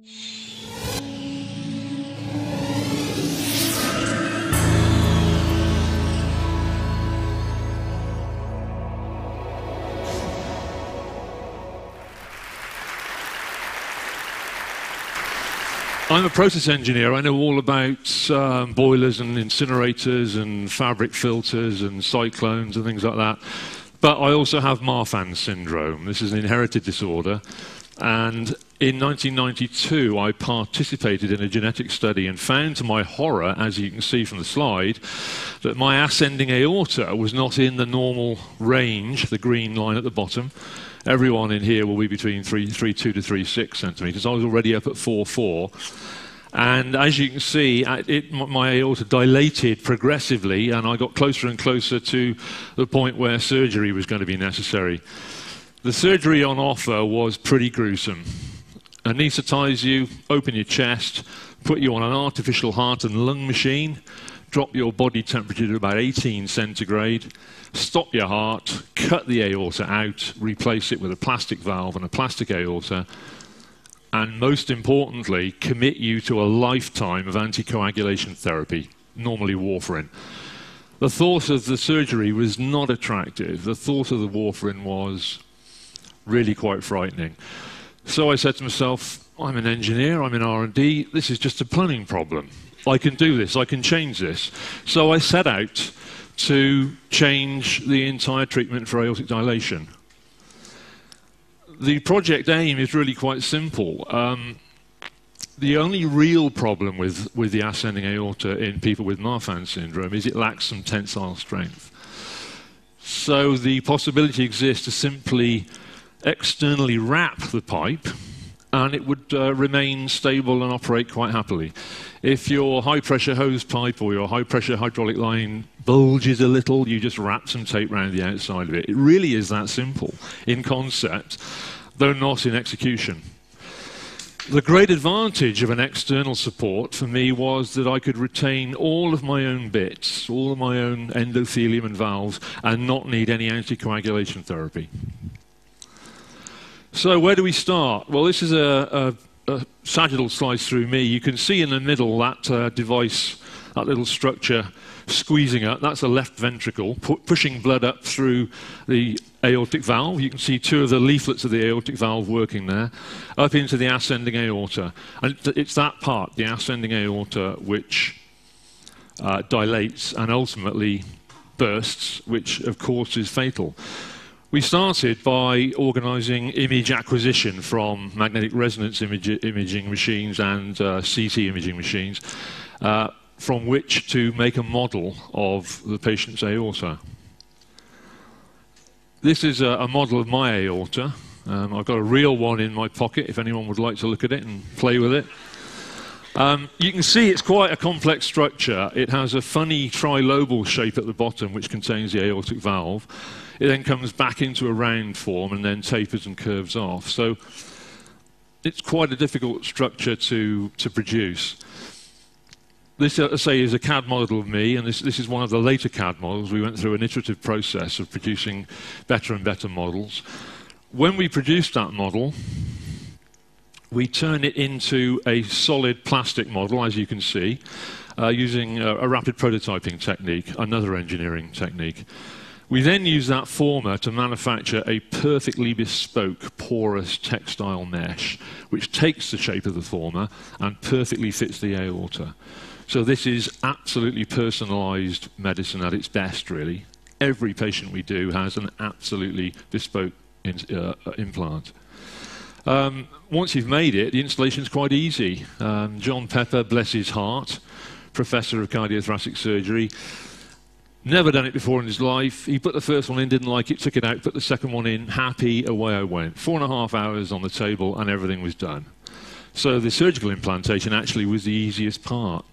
I'm a process engineer. I know all about boilers and incinerators and fabric filters and cyclones and things like that. But I also have Marfan syndrome. This is an inherited disorder. And in 1992, I participated in a genetic study and found to my horror, as you can see from the slide, that my ascending aorta was not in the normal range, the green line at the bottom. Everyone in here will be between 3.2 to 3.6 centimeters. I was already up at 4.4. And as you can see, my aorta dilated progressively, and I got closer and closer to the point where surgery was going to be necessary. The surgery on offer was pretty gruesome. Anesthetize you, open your chest, put you on an artificial heart and lung machine, drop your body temperature to about 18 centigrade, stop your heart, cut the aorta out, replace it with a plastic valve and a plastic aorta, and most importantly, commit you to a lifetime of anticoagulation therapy, normally warfarin. The thought of the surgery was not attractive. The thought of the warfarin was really quite frightening. So I said to myself, I'm an engineer, I'm in R&D, this is just a plumbing problem. I can do this, I can change this. So I set out to change the entire treatment for aortic dilation. The project aim is really quite simple. The only real problem with the ascending aorta in people with Marfan syndrome is it lacks some tensile strength. So the possibility exists to simply externally wrap the pipe and it would remain stable and operate quite happily. If your high-pressure hose pipe or your high-pressure hydraulic line bulges a little, you just wrap some tape around the outside of it. It really is that simple in concept, though not in execution. The great advantage of an external support for me was that I could retain all of my own bits, all of my own endothelium and valves, and not need any anticoagulation therapy. So where do we start? Well, this is a sagittal slice through me. You can see in the middle that device, that little structure squeezing up. That's the left ventricle, pushing blood up through the aortic valve. You can see two of the leaflets of the aortic valve working there, up into the ascending aorta. And it's that part, the ascending aorta, which dilates and ultimately bursts, which of course is fatal. We started by organizing image acquisition from magnetic resonance imaging machines and CT imaging machines, from which to make a model of the patient's aorta. This is a model of my aorta. I've got a real one in my pocket if anyone would like to look at it and play with it. You can see it's quite a complex structure. It has a funny trilobal shape at the bottom which contains the aortic valve. It then comes back into a round form and then tapers and curves off. So it's quite a difficult structure to produce. This, I say, is a CAD model of me, and this is one of the later CAD models. We went through an iterative process of producing better and better models. When we produced that model, we turn it into a solid plastic model, as you can see, using a rapid prototyping technique, another engineering technique. We then use that former to manufacture a perfectly bespoke porous textile mesh, which takes the shape of the former and perfectly fits the aorta. So this is absolutely personalized medicine at its best, really. Every patient we do has an absolutely bespoke implant. Once you've made it, the installation is quite easy. John Pepper, bless his heart, professor of cardiothoracic surgery, never done it before in his life. He put the first one in, didn't like it, took it out, put the second one in, happy, away I went. 4.5 hours on the table and everything was done. So the surgical implantation actually was the easiest part.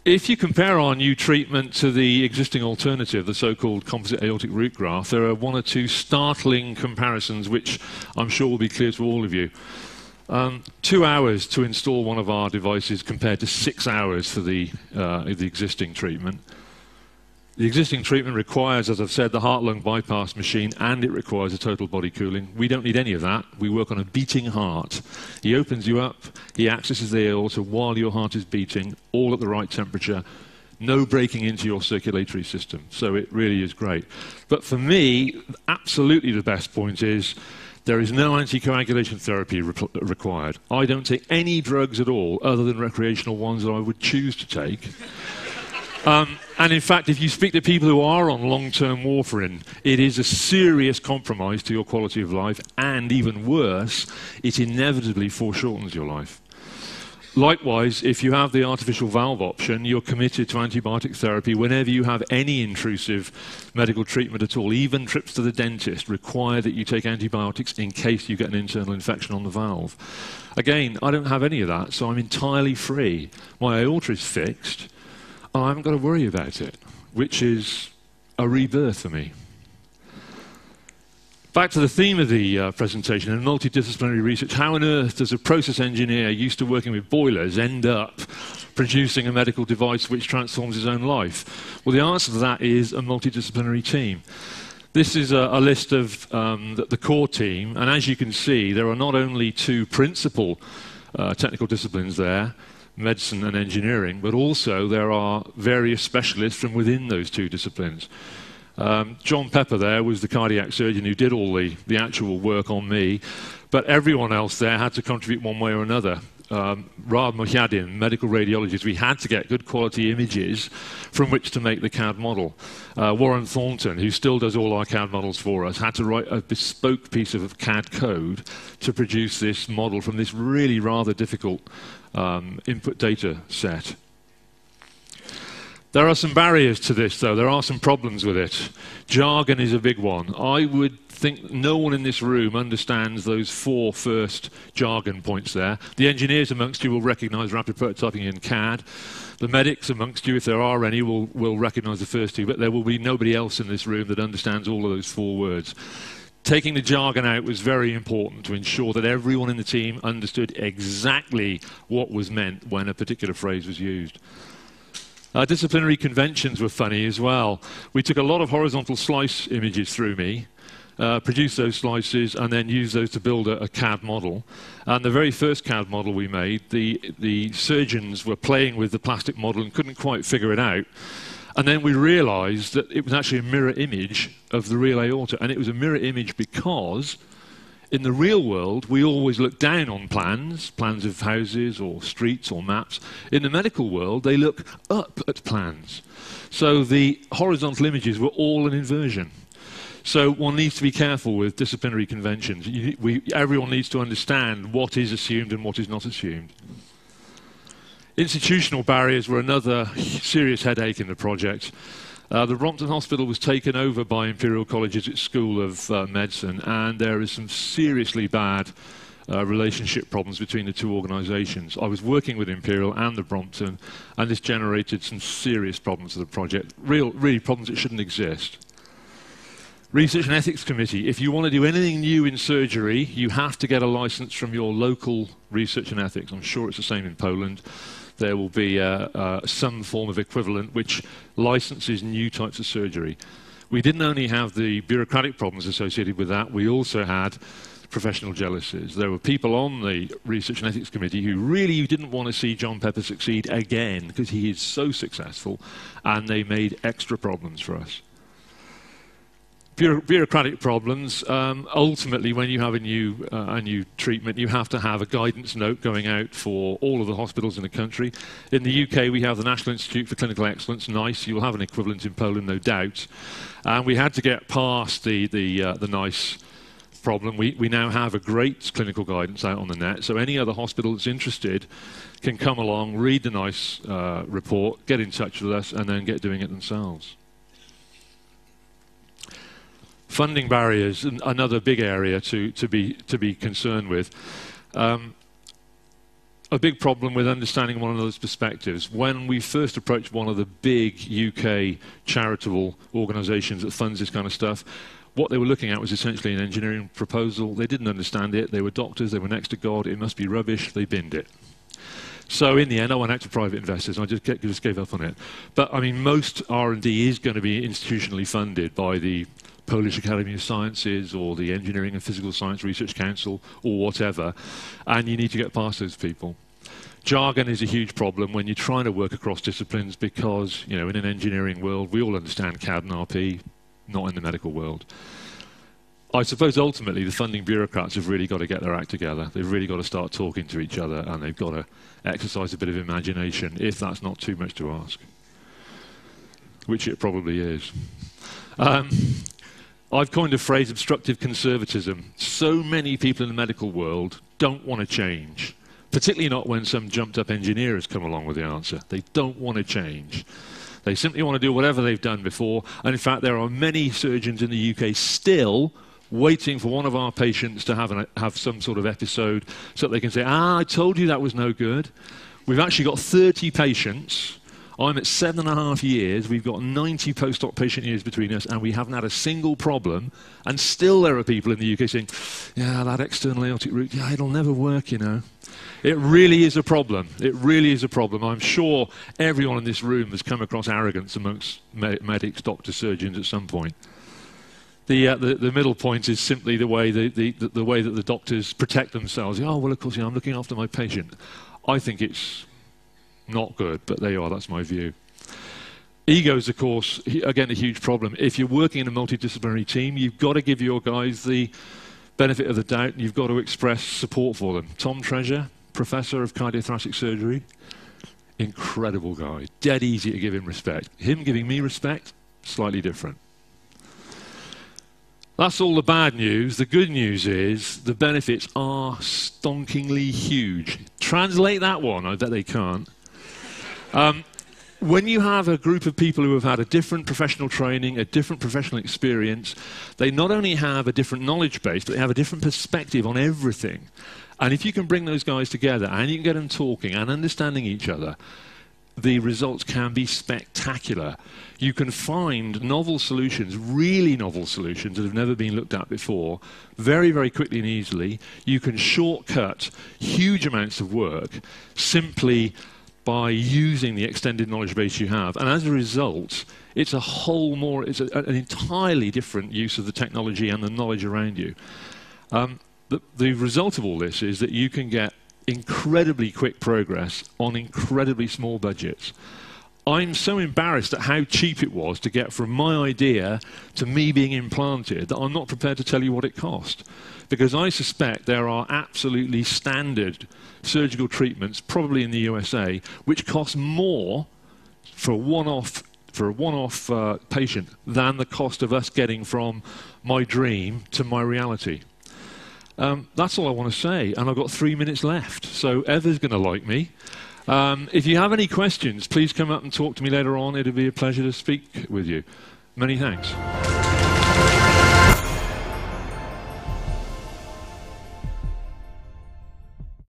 If you compare our new treatment to the existing alternative, the so-called composite aortic root graft, there are one or two startling comparisons which I'm sure will be clear to all of you. 2 hours to install one of our devices compared to 6 hours for the existing treatment. The existing treatment requires, as I've said, the heart-lung bypass machine, and it requires a total body cooling. We don't need any of that. We work on a beating heart. He opens you up, he accesses the aorta while your heart is beating, all at the right temperature, no breaking into your circulatory system. So it really is great. But for me, absolutely the best point is there is no anticoagulation therapy required. I don't take any drugs at all other than recreational ones that I would choose to take. And in fact, if you speak to people who are on long-term warfarin, it is a serious compromise to your quality of life, and even worse, it inevitably foreshortens your life. Likewise, if you have the artificial valve option, you're committed to antibiotic therapy whenever you have any intrusive medical treatment at all. Even trips to the dentist require that you take antibiotics in case you get an internal infection on the valve. Again, I don't have any of that, so I'm entirely free. My aorta is fixed. I haven't got to worry about it, which is a rebirth for me. Back to the theme of the presentation, in multidisciplinary research, how on earth does a process engineer used to working with boilers end up producing a medical device which transforms his own life? Well, the answer to that is a multidisciplinary team. This is a list of the core team, and as you can see, there are not only two principal technical disciplines there, medicine and engineering, but also there are various specialists from within those two disciplines. John Pepper there was the cardiac surgeon who did all the actual work on me, but everyone else there had to contribute one way or another. Raab Muhyadin, medical radiologist, we had to get good quality images from which to make the CAD model. Warren Thornton, who still does all our CAD models for us, had to write a bespoke piece of CAD code to produce this model from this really rather difficult input data set. There are some barriers to this, though. There are some problems with it. Jargon is a big one. I would think no one in this room understands those four first jargon points there. The engineers amongst you will recognize rapid prototyping in CAD. The medics amongst you, if there are any, will recognize the first two, but there will be nobody else in this room that understands all of those four words. Taking the jargon out was very important to ensure that everyone in the team understood exactly what was meant when a particular phrase was used. Disciplinary conventions were funny as well. We took a lot of horizontal slice images through me, produced those slices, and then used those to build a CAD model. And the very first CAD model we made, the surgeons were playing with the plastic model and couldn't quite figure it out. And then we realized that it was actually a mirror image of the real aorta. And it was a mirror image because in the real world, we always look down on plans of houses or streets or maps. In the medical world, they look up at plans. So the horizontal images were all an inversion. So one needs to be careful with disciplinary conventions. Everyone needs to understand what is assumed and what is not assumed. Institutional barriers were another serious headache in the project. The Brompton Hospital was taken over by Imperial College's School of Medicine, and there is some seriously bad relationship problems between the two organisations. I was working with Imperial and the Brompton, and this generated some serious problems for the project, really problems that shouldn't exist. Research and Ethics Committee. If you want to do anything new in surgery, you have to get a licence from your local research and ethics. I'm sure it's the same in Poland. There will be some form of equivalent which licenses new types of surgery. We didn't only have the bureaucratic problems associated with that, we also had professional jealousies. There were people on the Research and Ethics Committee who really didn't want to see John Pepper succeed again because he is so successful, and they made extra problems for us. Bureaucratic problems, ultimately when you have a new treatment, you have to have a guidance note going out for all of the hospitals in the country. In the UK, we have the National Institute for Clinical Excellence, NICE. You'll have an equivalent in Poland, no doubt. And we had to get past the NICE problem. We now have a great clinical guidance out on the net, so any other hospital that's interested can come along, read the NICE report, get in touch with us, and then get doing it themselves. Funding barriers, another big area to be concerned with. A big problem with understanding one another's perspectives. When we first approached one of the big UK charitable organisations that funds this kind of stuff, what they were looking at was essentially an engineering proposal. They didn't understand it. They were doctors. They were next to God. It must be rubbish. They binned it. So in the end, I went out to private investors, and I just gave up on it. But I mean, most R&D is going to be institutionally funded by the Polish Academy of Sciences or the Engineering and Physical Science Research Council or whatever, and you need to get past those people. Jargon is a huge problem when you're trying to work across disciplines because, you know, in an engineering world, we all understand CAD and RP, not in the medical world. I suppose ultimately the funding bureaucrats have really got to get their act together. They've really got to start talking to each other, and they've got to exercise a bit of imagination, if that's not too much to ask, which it probably is. I've coined a phrase, obstructive conservatism. So many people in the medical world don't want to change, particularly not when some jumped-up engineer has come along with the answer. They don't want to change. They simply want to do whatever they've done before. And in fact, there are many surgeons in the UK still waiting for one of our patients to have some sort of episode so that they can say, I told you that was no good. We've actually got 30 patients. I'm at 7.5 years. We've got 90 post-op patient years between us, and we haven't had a single problem. And still there are people in the UK saying, yeah, that external aortic root, yeah, it'll never work, you know. It really is a problem. It really is a problem. I'm sure everyone in this room has come across arrogance amongst medics, doctors, surgeons at some point. The middle point is simply the way the way that the doctors protect themselves. Oh, well, of course, yeah, I'm looking after my patient. I think it's not good, but there you are. That's my view. Egos, of course, again, a huge problem. If you're working in a multidisciplinary team, you've got to give your guys the benefit of the doubt, and you've got to express support for them. Tom Treasure, Professor of Cardiothoracic Surgery, incredible guy. Dead easy to give him respect. Him giving me respect, slightly different. That's all the bad news. The good news is the benefits are stonkingly huge. Translate that one. I bet they can't. When you have a group of people who have had a different professional training, a different professional experience, they not only have a different knowledge base, but they have a different perspective on everything. And if you can bring those guys together and you can get them talking and understanding each other, the results can be spectacular. You can find novel solutions, really novel solutions that have never been looked at before, very, very quickly and easily. You can shortcut huge amounts of work simply by using the extended knowledge base you have. And as a result, it's an entirely different use of the technology and the knowledge around you. The result of all this is that you can get incredibly quick progress on incredibly small budgets. I'm so embarrassed at how cheap it was to get from my idea to me being implanted that I'm not prepared to tell you what it cost. Because I suspect there are absolutely standard surgical treatments, probably in the USA, which cost more for a one-off patient than the cost of us getting from my dream to my reality. That's all I want to say, and I've got 3 minutes left, so Eva's going to like me. If you have any questions, please come up and talk to me later on. It'll be a pleasure to speak with you. Many thanks.